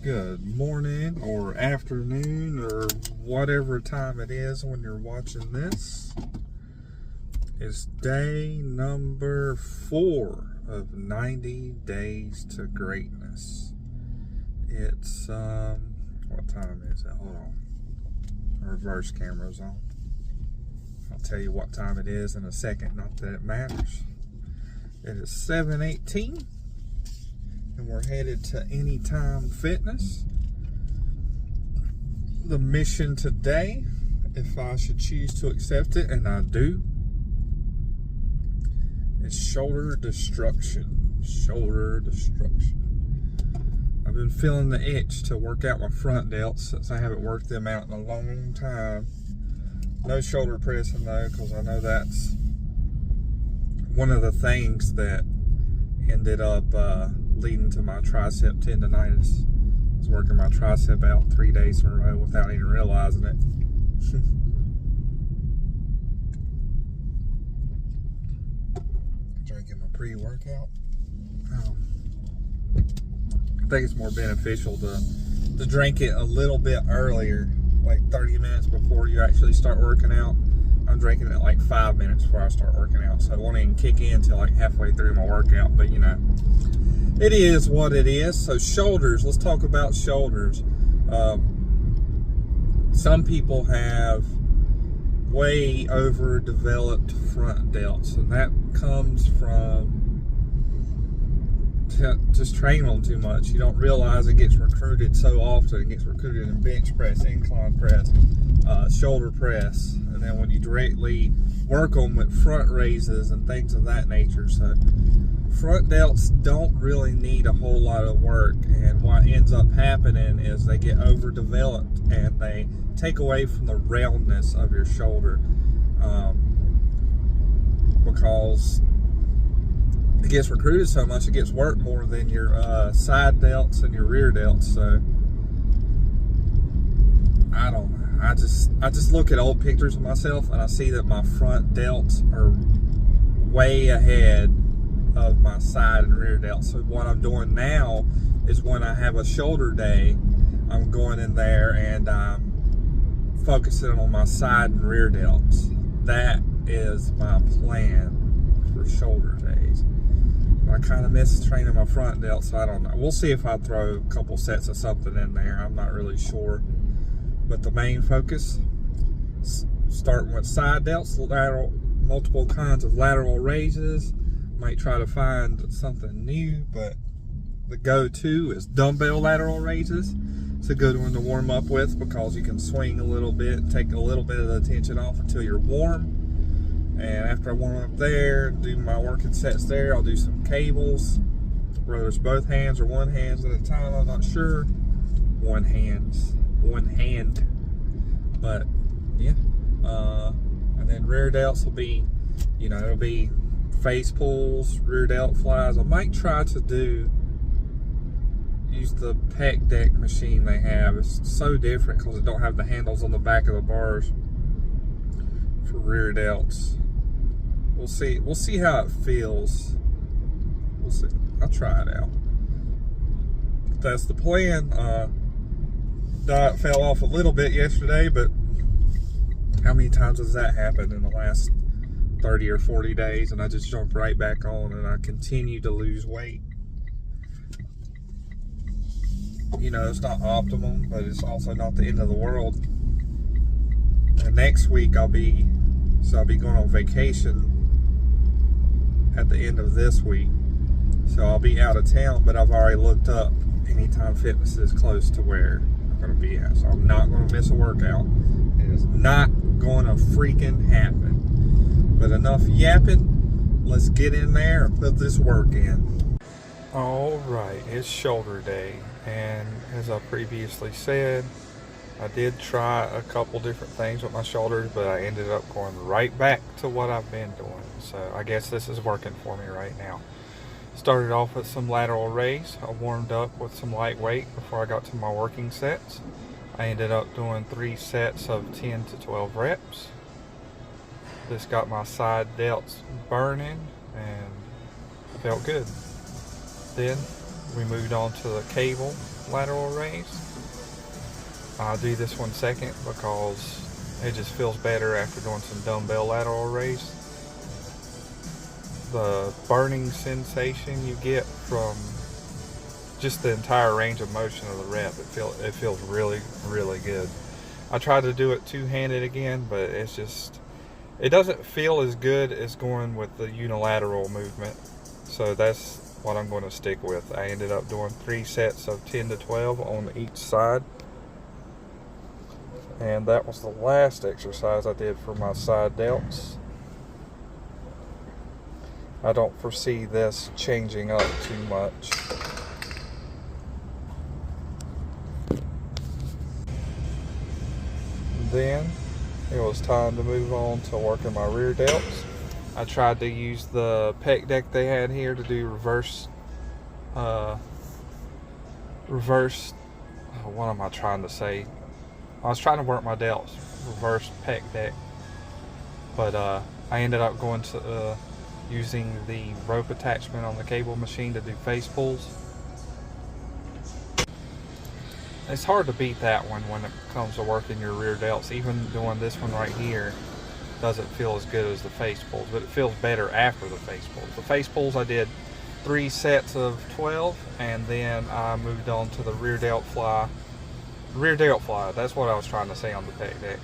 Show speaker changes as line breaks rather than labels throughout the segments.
Good morning or afternoon or whatever time it is when you're watching this. It's day number 4 of 90 Days to Greatness. It's, what time is it? Hold on. Reverse camera's on. I'll tell you what time it is in a second, not that it matters. It is 7:18. And we're headed to Anytime Fitness. The mission today, if I should choose to accept it, and I do, is shoulder destruction. Shoulder destruction. I've been feeling the itch to work out my front delts since I haven't worked them out in a long time. No shoulder pressing though, because I know that's one of the things that ended up leading to my tricep tendonitis. I was working my tricep out 3 days in a row without even realizing it. Drinking my pre-workout. I think it's more beneficial to drink it a little bit earlier, like 30 minutes before you actually start working out. I'm drinking it like 5 minutes before I start working out, so it won't even kick in until like halfway through my workout, but you know, it is what it is. So shoulders, let's talk about shoulders. Some people have way overdeveloped front delts, and that comes from just training them too much. You don't realize it gets recruited so often. It gets recruited in bench press, incline press, shoulder press, and then when you directly work them with front raises and things of that nature. So front delts don't really need a whole lot of work, and what ends up happening is they get overdeveloped and they take away from the roundness of your shoulder, because it gets recruited so much, it gets worked more than your side delts and your rear delts. So I don't know. I just look at old pictures of myself and I see that my front delts are way ahead of my side and rear delts. So what I'm doing now is when I have a shoulder day, I'm going in there and I'm focusing on my side and rear delts. That is my plan for shoulder days. I kind of miss training my front delts, so I don't know. We'll see if I throw a couple sets of something in there. I'm not really sure. But the main focus, starting with side delts, lateral, multiple kinds of lateral raises. Might try to find something new, but the go-to is dumbbell lateral raises. It's a good one to warm up with because you can swing a little bit, take a little bit of the tension off until you're warm. And after I warm up there, do my working sets there, I'll do some cables, whether it's both hands or one hand at a time, I'm not sure. One hand. But yeah. And then rear delts will be, you know, it'll be face pulls, rear delt flies. I might try to use the pec deck machine they have. It's so different because it don't have the handles on the back of the bars for rear delts. We'll see how it feels. We'll see. I'll try it out. That's the plan. Diet fell off a little bit yesterday, but how many times has that happened in the last 30 or 40 days? And I just jump right back on and I continue to lose weight. You know, it's not optimum, but it's also not the end of the world. And next week I'll be going on vacation at the end of this week. So I'll be out of town, but I've already looked up Anytime Fitness is close to where I'm going to be at. So I'm not going to miss a workout. It is not going to freaking happen. But enough yapping. Let's get in there and put this work in. Alright, it's shoulder day. And as I previously said, I did try a couple different things with my shoulders, but I ended up going right back to what I've been doing. So I guess this is working for me right now. Started off with some lateral raise. I warmed up with some lightweight before I got to my working sets. I ended up doing 3 sets of 10 to 12 reps. This got my side delts burning and felt good. Then we moved on to the cable lateral raise. I'll do this one second because it just feels better after doing some dumbbell lateral raise. The burning sensation you get from just the entire range of motion of the rep, it feels really, really good. I tried to do it two-handed again, but it doesn't feel as good as going with the unilateral movement. So that's what I'm going to stick with. I ended up doing 3 sets of 10 to 12 on each side. And that was the last exercise I did for my side delts. I don't foresee this changing up too much. Then it was time to move on to working my rear delts. I tried to use the pec deck they had here to do reverse, what am I trying to say? I was trying to work my delts, reverse pec deck, but I ended up going to using the rope attachment on the cable machine to do face pulls. It's hard to beat that one when it comes to working your rear delts. Even doing this one right here doesn't feel as good as the face pulls, but it feels better after the face pulls. The face pulls I did 3 sets of 12, and then I moved on to the rear delt fly. Rear delt fly, that's what I was trying to say on the pec deck.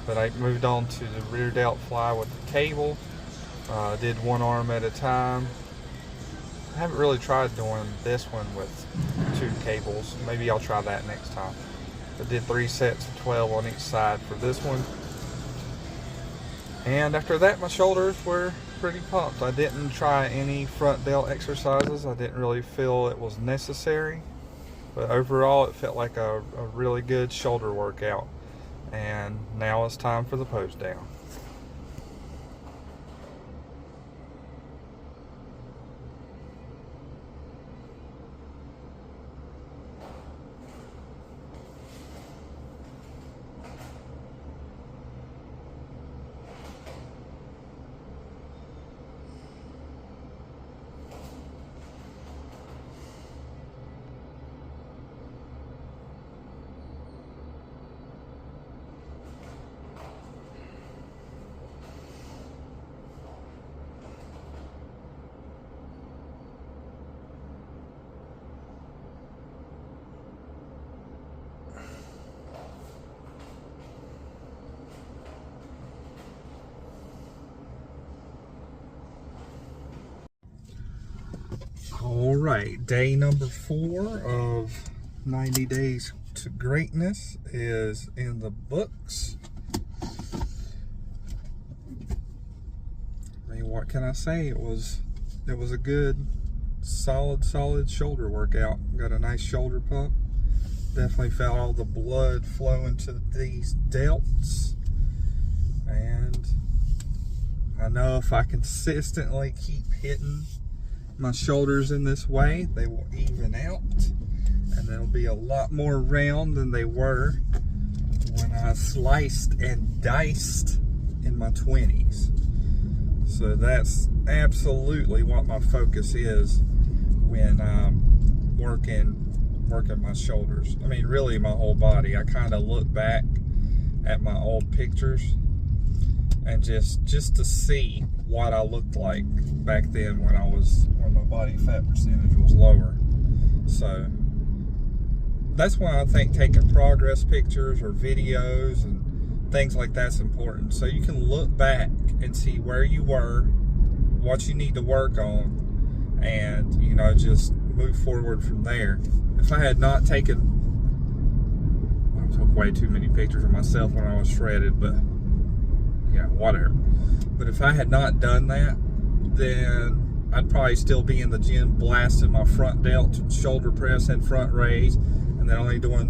But I moved on to the rear delt fly with the cable. Did one arm at a time. I haven't really tried doing this one with 2 cables. Maybe I'll try that next time. I did 3 sets of 12 on each side for this one. And after that, my shoulders were pretty pumped. I didn't try any front delt exercises. I didn't really feel it was necessary. But overall, it felt like a really good shoulder workout. And now it's time for the pose down. All right, day number 4 of 90 Days to Greatness is in the books. I mean, what can I say? It was a good, solid shoulder workout. Got a nice shoulder pump. Definitely felt all the blood flowing to these delts. And I know if I consistently keep hitting my shoulders in this way, they will even out, and they'll be a lot more round than they were when I sliced and diced in my 20s. So that's absolutely what my focus is when I'm working my shoulders. I mean, really my whole body. I kind of look back at my old pictures and just to see what I looked like back then when my body fat percentage was lower. So that's why I think taking progress pictures or videos and things like that's important. So you can look back and see where you were, what you need to work on, and just move forward from there. If I had not taken, I took way too many pictures of myself when I was shredded, but yeah, whatever. But if I had not done that, then I'd probably still be in the gym blasting my front delt, shoulder press, and front raise, and then only doing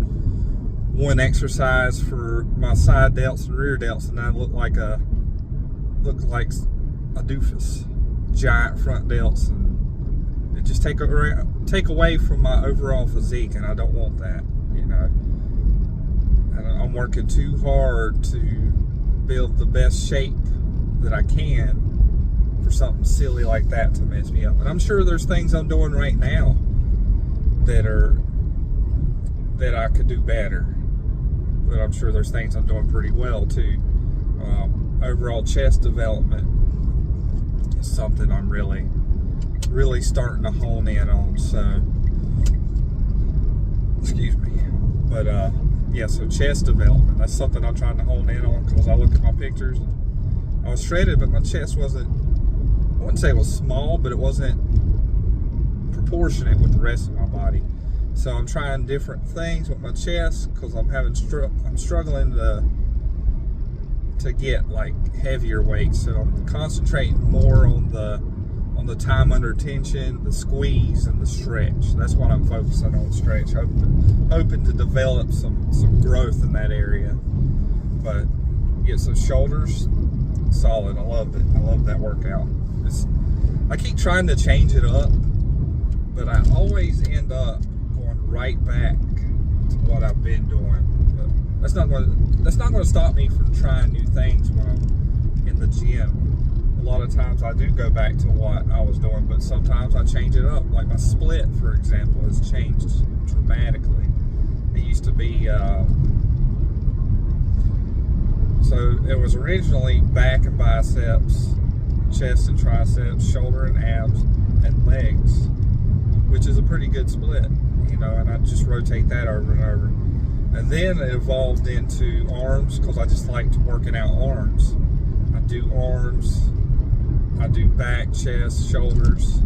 one exercise for my side delts and rear delts, and I'd look like a doofus. Giant front delts, and it just take away from my overall physique, and I don't want that. And I'm working too hard to build the best shape that I can for something silly like that to mess me up. And I'm sure there's things I'm doing right now that are that I could do better, but I'm sure there's things I'm doing pretty well too. Overall chest development is something I'm really starting to hone in on. So, excuse me, but yeah, so chest development, that's something I'm trying to hone in on, because I look at my pictures and I was shredded, but my chest wasn't, I wouldn't say it was small, but it wasn't proportionate with the rest of my body. So I'm trying different things with my chest, because I'm struggling to get like heavier weights. So I'm concentrating more on the time under tension, the squeeze, and the stretch. That's what I'm focusing on, stretch. Hoping to develop some growth in that area. But yeah, so shoulders, solid. I loved it. I love that workout. I keep trying to change it up, but I always end up going right back to what I've been doing. But that's not going to stop me from trying new things when I'm in the gym. A lot of times I do go back to what I was doing, but sometimes I change it up. Like my split, for example, has changed dramatically. It used to be, so it was originally back and biceps, chest and triceps, shoulder and abs, and legs, which is a pretty good split, you know, and I just rotate that over and over. And then it evolved into arms, because I just liked working out arms. I do arms, I do back, chest, shoulders.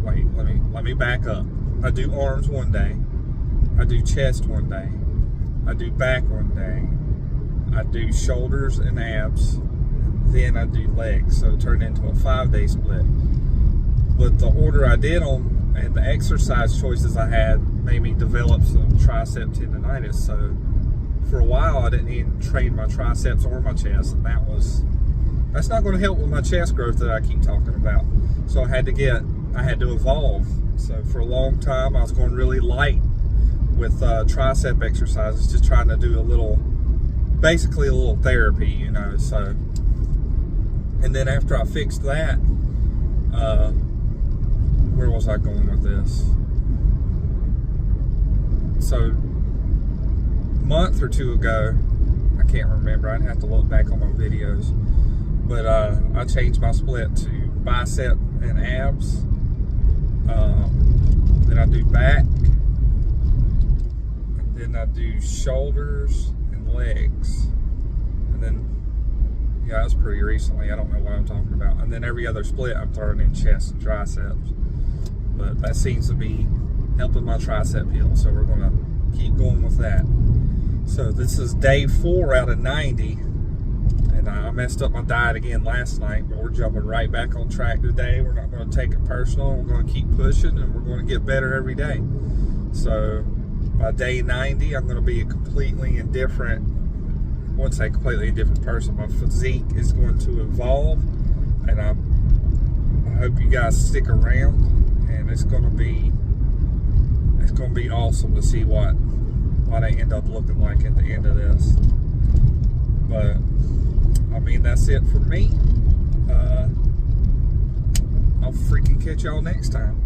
Wait, let me back up. I do arms one day, I do chest one day, I do back one day, I do shoulders and abs, and then I do legs. So it turned into a 5-day split. But the order I did them and the exercise choices I had made me develop some tricep tendonitis. So for a while I didn't even train my triceps or my chest, and that's not going to help with my chest growth that I keep talking about. So I had to evolve. So for a long time I was going really light with tricep exercises, just trying to do basically a little therapy, you know. So, and then after I fixed that, where was I going with this? So, a month or two ago, I can't remember, I'd have to look back on my videos, but I changed my split to bicep and abs, then I do back, and then I do shoulders and legs, and then, yeah, that was pretty recently, I don't know what I'm talking about, and then every other split I'm throwing in chest and triceps. But that seems to be helping my tricep heal, so we're going to keep going with that. So this is day 4 out of 90, and I messed up my diet again last night, but we're jumping right back on track today. We're not going to take it personal. We're going to keep pushing, and we're going to get better every day. So by day 90, I'm going to be a completely indifferent, I wouldn't say completely indifferent person. My physique is going to evolve, and I hope you guys stick around. And it's gonna be awesome to see what I end up looking like at the end of this. But I mean, that's it for me. I'll freaking catch y'all next time.